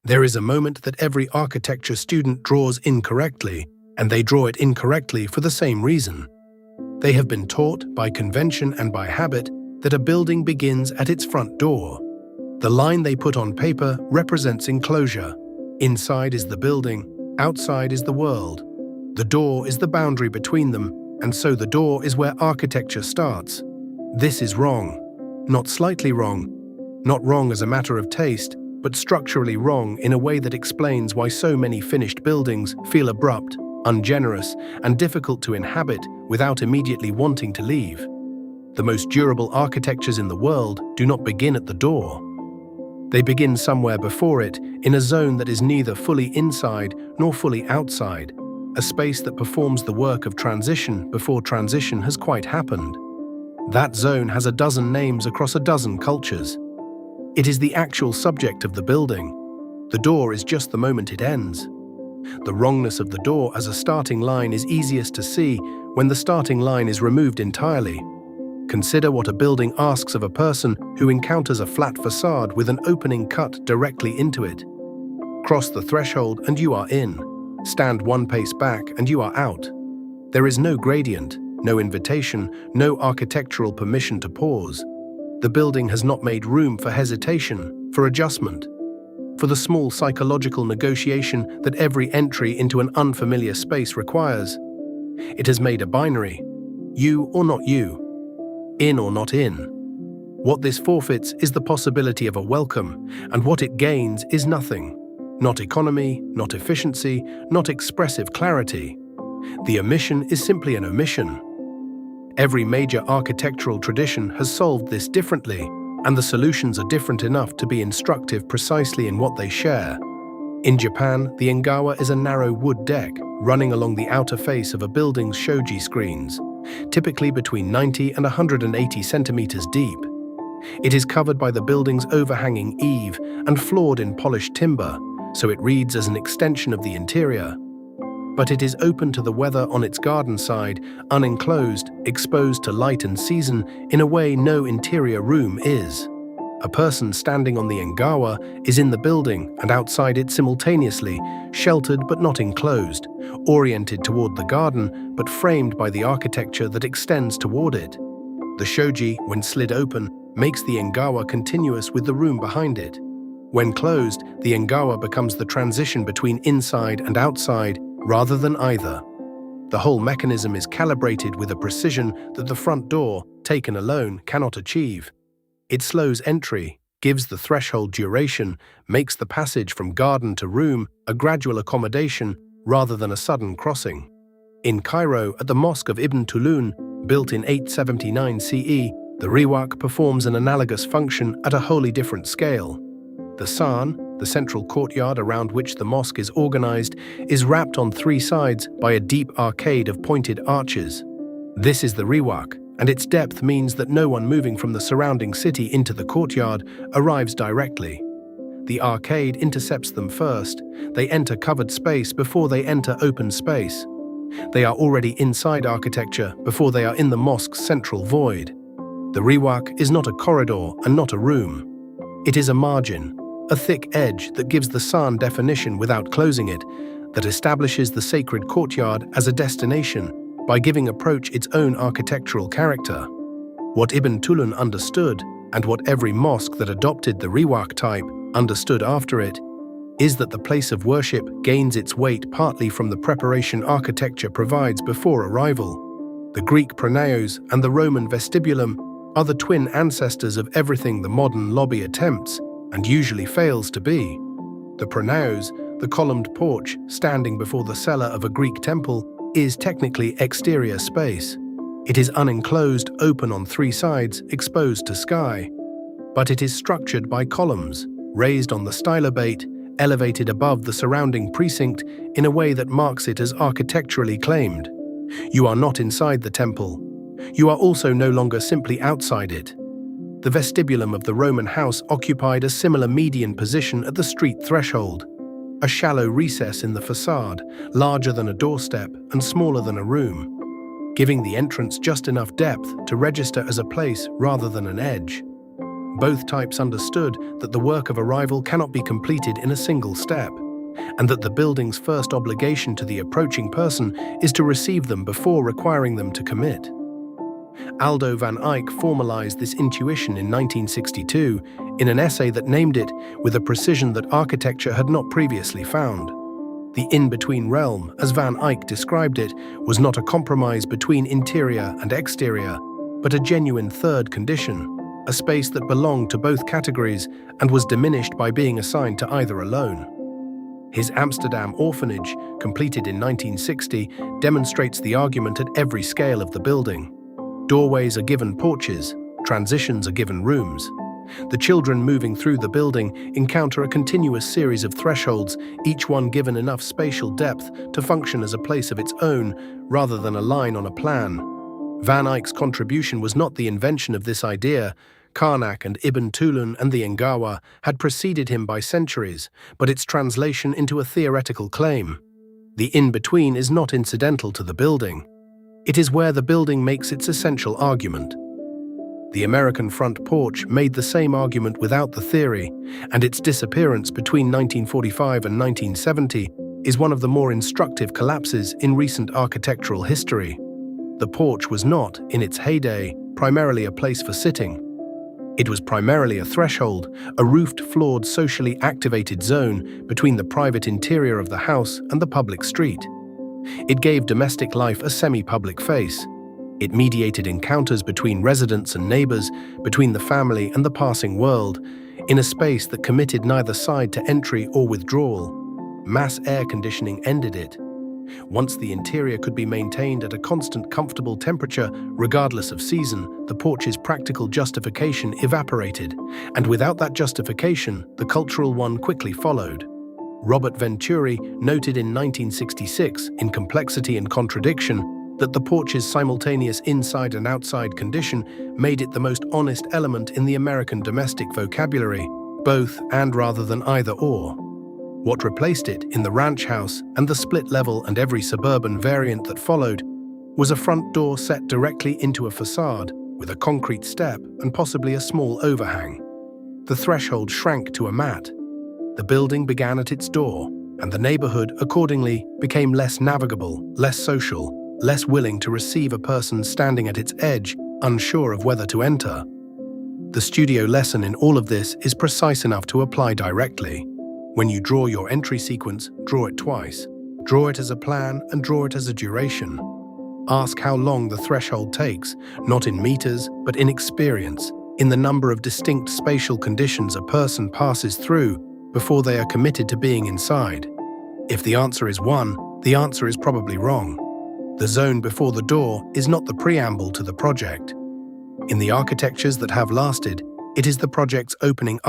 There is a moment that every architecture student draws incorrectly, and they draw it incorrectly for the same reason. They have been taught by convention and by habit that a building begins at its front door. The line they put on paper represents enclosure. Inside is the building, outside is the world. The door is the boundary between them, and so the door is where architecture starts. This is wrong. Not slightly wrong. Not wrong as a matter of taste, but structurally wrong in a way that explains why so many finished buildings feel abrupt, ungenerous, and difficult to inhabit without immediately wanting to leave. The most durable architectures in the world do not begin at the door. They begin somewhere before it, in a zone that is neither fully inside nor fully outside, a space that performs the work of transition before transition has quite happened. That zone has a dozen names across a dozen cultures. It is the actual subject of the building. The door is just the moment it ends. The wrongness of the door as a starting line is easiest to see when the starting line is removed entirely. Consider what a building asks of a person who encounters a flat facade with an opening cut directly into it. Cross the threshold and you are in. Stand one pace back and you are out. There is no gradient, no invitation, no architectural permission to pause. The building has not made room for hesitation, for adjustment, for the small psychological negotiation that every entry into an unfamiliar space requires. It has made a binary, you or not you, in or not in. What this forfeits is the possibility of a welcome, and what it gains is nothing. Not economy, not efficiency, not expressive clarity. The omission is simply an omission. Every major architectural tradition has solved this differently, and the solutions are different enough to be instructive precisely in what they share. In Japan, the engawa is a narrow wood deck running along the outer face of a building's shoji screens, typically between 90 and 180 centimeters deep. It is covered by the building's overhanging eave and floored in polished timber, so it reads as an extension of the interior. But it is open to the weather on its garden side, unenclosed, exposed to light and season in a way no interior room is. A person standing on the engawa is in the building and outside it simultaneously, sheltered but not enclosed, oriented toward the garden but framed by the architecture that extends toward it. The shoji, when slid open, makes the engawa continuous with the room behind it. When closed, the engawa becomes the transition between inside and outside, rather than either. The whole mechanism is calibrated with a precision that the front door, taken alone, cannot achieve. It slows entry, gives the threshold duration, makes the passage from garden to room a gradual accommodation rather than a sudden crossing. In Cairo, at the Mosque of Ibn Tulun, built in 879 CE, the riwaq performs an analogous function at a wholly different scale. The San, the central courtyard around which the mosque is organized, is wrapped on three sides by a deep arcade of pointed arches. This is the riwaq, and its depth means that no one moving from the surrounding city into the courtyard arrives directly. The arcade intercepts them first. They enter covered space before they enter open space. They are already inside architecture before they are in the mosque's central void. The riwaq is not a corridor and not a room. It is a margin, a thick edge that gives the san definition without closing it, that establishes the sacred courtyard as a destination by giving approach its own architectural character. What Ibn Tulun understood, and what every mosque that adopted the riwaq type understood after it, is that the place of worship gains its weight partly from the preparation architecture provides before arrival. The Greek pronaos and the Roman vestibulum are the twin ancestors of everything the modern lobby attempts, and usually fails to be. The pronaos, the columned porch standing before the cellar of a Greek temple, is technically exterior space. It is unenclosed, open on three sides, exposed to sky. But it is structured by columns, raised on the stylobate, elevated above the surrounding precinct in a way that marks it as architecturally claimed. You are not inside the temple. You are also no longer simply outside it. The vestibulum of the Roman house occupied a similar median position at the street threshold, a shallow recess in the facade, larger than a doorstep and smaller than a room, giving the entrance just enough depth to register as a place rather than an edge. Both types understood that the work of arrival cannot be completed in a single step, and that the building's first obligation to the approaching person is to receive them before requiring them to commit. Aldo van Eyck formalized this intuition in 1962 in an essay that named it with a precision that architecture had not previously found. The in-between realm, as Van Eyck described it, was not a compromise between interior and exterior, but a genuine third condition, a space that belonged to both categories and was diminished by being assigned to either alone. His Amsterdam orphanage, completed in 1960, demonstrates the argument at every scale of the building. Doorways are given porches, transitions are given rooms. The children moving through the building encounter a continuous series of thresholds, each one given enough spatial depth to function as a place of its own, rather than a line on a plan. Van Eyck's contribution was not the invention of this idea. Karnak and Ibn Tulun and the Engawa had preceded him by centuries, but its translation into a theoretical claim. The in-between is not incidental to the building. It is where the building makes its essential argument. The American front porch made the same argument without the theory, and its disappearance between 1945 and 1970 is one of the more instructive collapses in recent architectural history. The porch was not, in its heyday, primarily a place for sitting. It was primarily a threshold, a roofed, floored, socially activated zone between the private interior of the house and the public street. It gave domestic life a semi-public face. It mediated encounters between residents and neighbors, between the family and the passing world, in a space that committed neither side to entry or withdrawal. Mass air conditioning ended it. Once the interior could be maintained at a constant, comfortable temperature, regardless of season, the porch's practical justification evaporated, and without that justification, the cultural one quickly followed. Robert Venturi noted in 1966, in Complexity and Contradiction, that the porch's simultaneous inside and outside condition made it the most honest element in the American domestic vocabulary, both and rather than either or. What replaced it in the ranch house and the split level and every suburban variant that followed was a front door set directly into a facade with a concrete step and possibly a small overhang. The threshold shrank to a mat. The building began at its door, and the neighborhood accordingly became less navigable, less social, less willing to receive a person standing at its edge, unsure of whether to enter. The studio lesson in all of this is precise enough to apply directly. When you draw your entry sequence, draw it twice. Draw it as a plan and draw it as a duration. Ask how long the threshold takes, not in meters, but in experience, in the number of distinct spatial conditions a person passes through before they are committed to being inside. If the answer is 1, the answer is probably wrong. The zone before the door is not the preamble to the project. In the architectures that have lasted, it is the project's opening